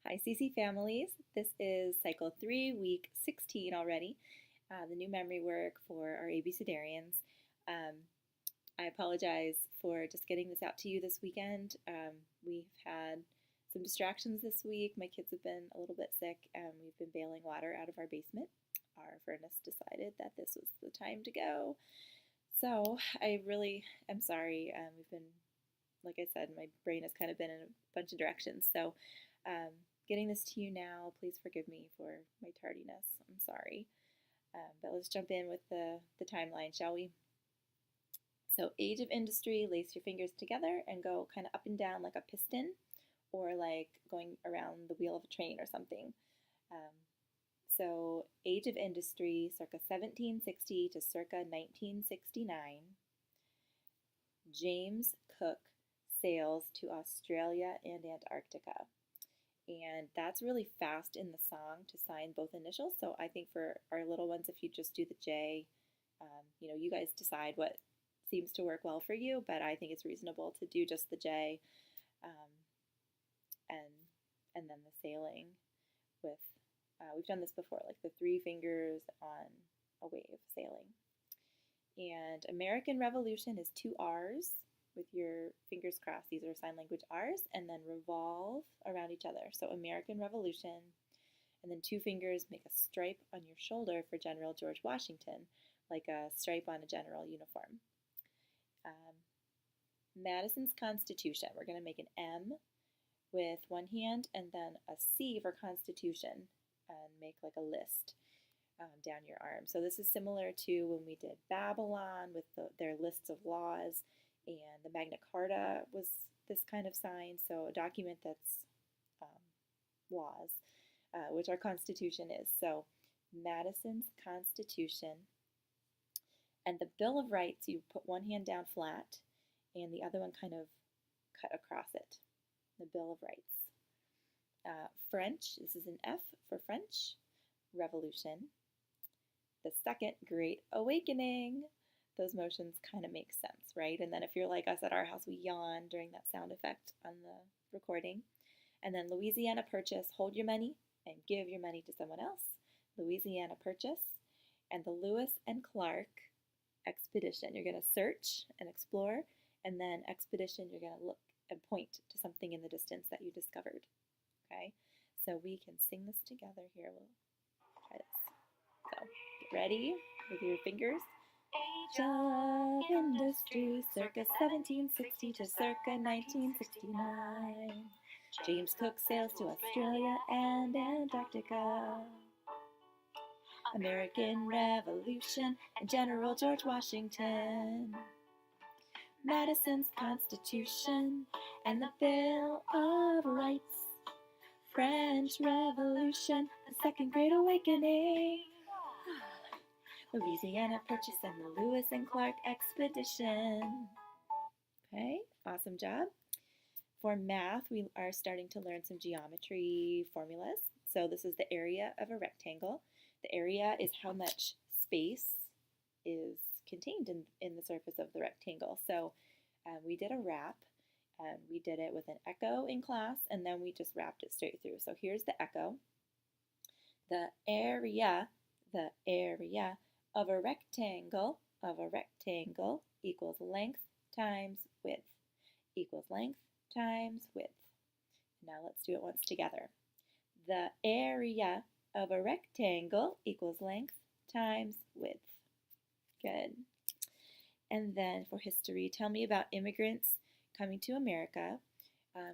Hi, CC families. This is cycle 3, week 16 already, the new memory work for our ABCdarians. I apologize for just getting this out to you this weekend. We've had some distractions this week. My kids have been a little bit sick, and we've been bailing water out of our basement. Our furnace decided that this was the time to go. So I really am sorry. We've been, like I said, my brain has kind of been in a bunch of directions. So getting this to you now, please forgive me for my tardiness. I'm sorry. But let's jump in with the timeline, shall we? So age of industry, lace your fingers together and go kind of up and down like a piston or like going around the wheel of a train or something. So age of industry, circa 1760 to circa 1969. James Cook sails to Australia and Antarctica. And that's really fast in the song to sign both initials. So I think for our little ones, if you just do the J, you guys decide what seems to work well for you, but I think it's reasonable to do just the J and then the sailing with, we've done this before, like the 3 fingers on a wave sailing. And American Revolution is 2 R's with your fingers crossed. These are sign language R's, and then revolve around each other. So American Revolution, and then 2 fingers make a stripe on your shoulder for General George Washington, like a stripe on a general uniform. Madison's Constitution, we're going to make an M with one hand and then a C for Constitution and make like a list down your arm. So this is similar to when we did Babylon with their lists of laws, and the Magna Carta was this kind of sign, so a document that's laws, which our Constitution is. So Madison's Constitution. And the Bill of Rights, you put one hand down flat and the other one kind of cut across it. The Bill of Rights. French, this is an F for French. Revolution. The second Great Awakening. Those motions kind of make sense, right? And then if you're like us at our house, we yawn during that sound effect on the recording. And then Louisiana Purchase, hold your money and give your money to someone else. Louisiana Purchase. And the Lewis and Clark Expedition. You're going to search and explore, and then expedition, you're going to look and point to something in the distance that you discovered. Okay, so we can sing this together here. We'll try this. So get ready with your fingers. Age of industry, circa 1760 to circa 1969. James Cook sails to Australia and Antarctica. American Revolution and General George Washington. Madison's Constitution and the Bill of Rights. French Revolution, the Second Great Awakening. Louisiana Purchase and the Lewis and Clark Expedition. Okay, awesome job. For math, we are starting to learn some geometry formulas. So this is the area of a rectangle. The area is how much space is contained in the surface of the rectangle. So we did a wrap. We did it with an echo in class, and then we just wrapped it straight through. So here's the echo. The area of a rectangle equals length times width equals length times width. Now let's do it once together. The area of a rectangle equals length times width. Good. And then for history, tell me about immigrants coming to America.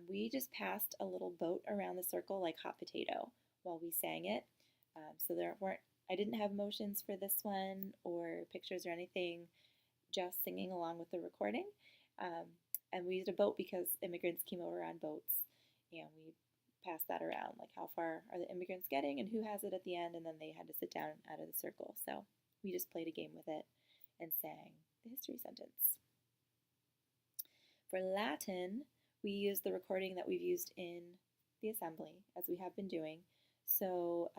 We just passed a little boat around the circle like hot potato while we sang it. So I didn't have motions for this one or pictures or anything, just singing along with the recording. And we used a boat because immigrants came over on boats, and we passed that around, like how far are the immigrants getting and who has it at the end, and then they had to sit down out of the circle. So we just played a game with it and sang the history sentence. For Latin, we used the recording that we've used in the assembly, as we have been doing. So,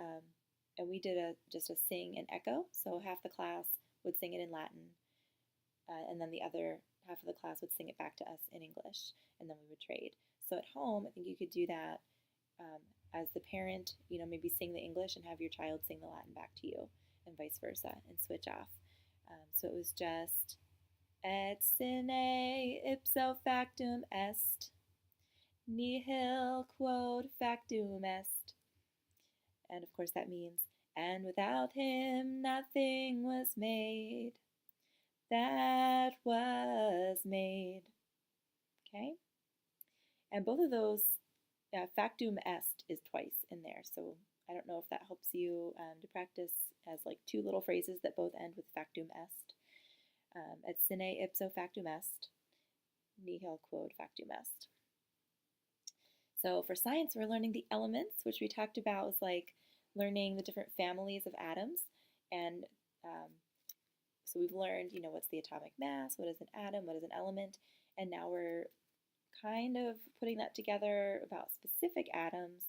and we did just a sing and echo. So half the class would sing it in Latin, and then the other half of the class would sing it back to us in English, and then we would trade. So at home, I think you could do that as the parent, maybe sing the English and have your child sing the Latin back to you, and vice versa, and switch off. So it was just et sine ipso factum est, nihil quod factum est. And of course that means, and without him nothing was made that was made. Okay? And both of those, factum est is twice in there. So I don't know if that helps you to practice as like two little phrases that both end with factum est. Et sine ipso factum est, nihil quod factum est. So for science, we're learning the elements, which we talked about was like learning the different families of atoms. And so we've learned, what's the atomic mass, what is an atom, what is an element, and now we're kind of putting that together about specific atoms,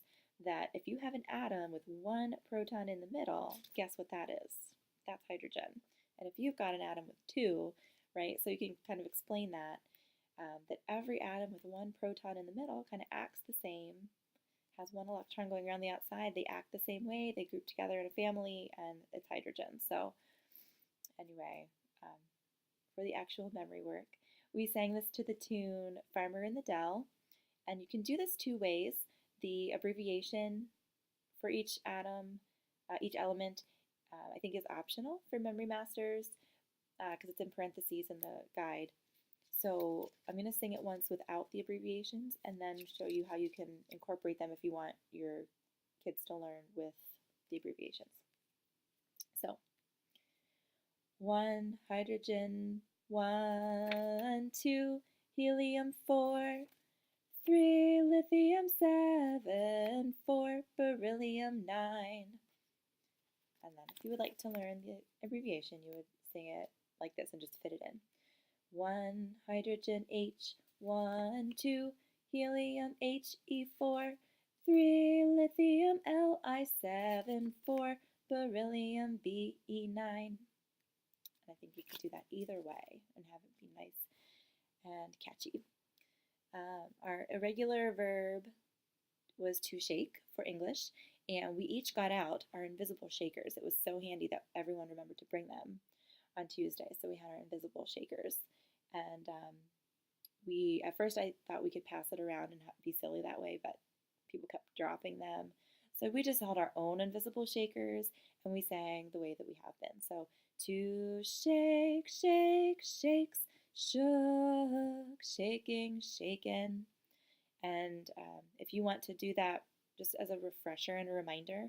that if you have an atom with one proton in the middle, guess what that is? That's hydrogen. And if you've got an atom with two, right, so you can kind of explain that, that every atom with one proton in the middle kind of acts the same, has one electron going around the outside, they act the same way, they group together in a family, and it's hydrogen. So anyway, for the actual memory work, we sang this to the tune Farmer in the Dell, and you can do this two ways. The abbreviation for each atom, each element, I think is optional for Memory Masters because it's in parentheses in the guide. So I'm going to sing it once without the abbreviations and then show you how you can incorporate them if you want your kids to learn with the abbreviations. So 1 hydrogen, 1, 2 helium, 4, 3 lithium, 7, 4 beryllium, 9. And then if you would like to learn the abbreviation, you would sing it like this and just fit it in. 1 hydrogen, H, 1, 2 helium, He, 4, 3 lithium, Li, 7, 4 beryllium, Be, 9. And I think you could do that either way and have it be nice and catchy. Our irregular verb was to shake for English, and we each got out our invisible shakers. It was so handy that everyone remembered to bring them on Tuesday, so we had our invisible shakers. And at first I thought we could pass it around and be silly that way, but people kept dropping them. So we just held our own invisible shakers, and we sang the way that we have been. So to shake, shake, shakes, shook, shaking, shaken. And if you want to do that just as a refresher and a reminder,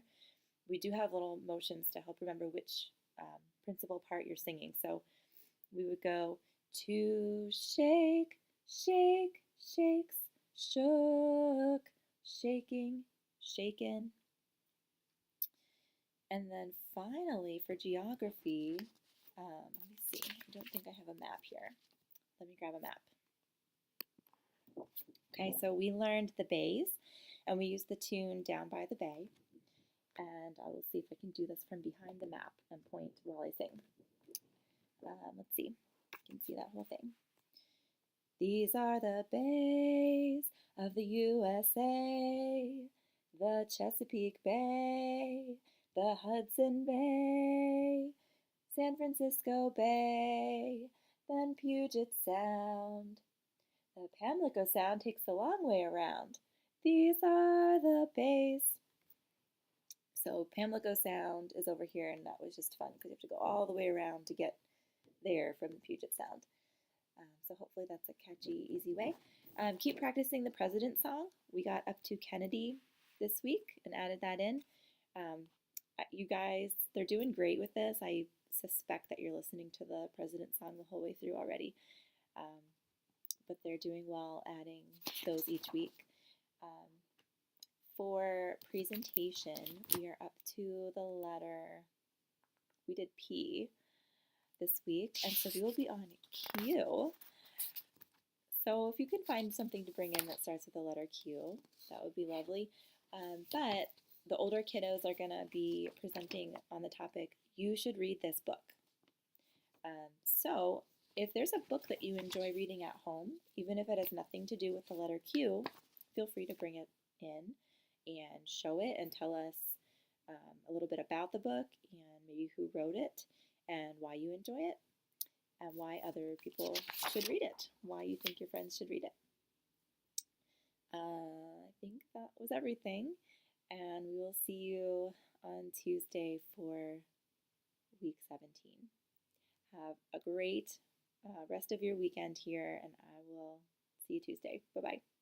we do have little motions to help remember which principal part you're singing. So we would go to shake, shake, shakes, shook, shaking, shaken. And then finally for geography, let me see, I don't think I have a map here. Let me grab a map. Okay, so we learned the bays, and we used the tune Down by the Bay. And I will see if I can do this from behind the map and point while I sing. Let's see, you can see that whole thing. These are the bays of the USA, the Chesapeake Bay, the Hudson Bay, San Francisco Bay, then Puget Sound. The Pamlico Sound takes the long way around. These are the bays. So Pamlico Sound is over here, and that was just fun because you have to go all the way around to get there from the Puget Sound. So hopefully that's a catchy, easy way. Keep practicing the President song. We got up to Kennedy this week and added that in. You guys, they're doing great with this. I suspect that you're listening to the President song the whole way through already. But they're doing well adding those each week. For presentation, we are up to the letter, we did P this week, and so we will be on Q. So if you can find something to bring in that starts with the letter Q, that would be lovely. But the older kiddos are going to be presenting on the topic, you should read this book. So if there's a book that you enjoy reading at home, even if it has nothing to do with the letter Q, feel free to bring it in. and show it and tell us a little bit about the book and maybe who wrote it and why you enjoy it and why other people should read it, why you think your friends should read it. I think that was everything, and we will see you on Tuesday for week 17. Have a great rest of your weekend here, and I will see you Tuesday. Bye-bye.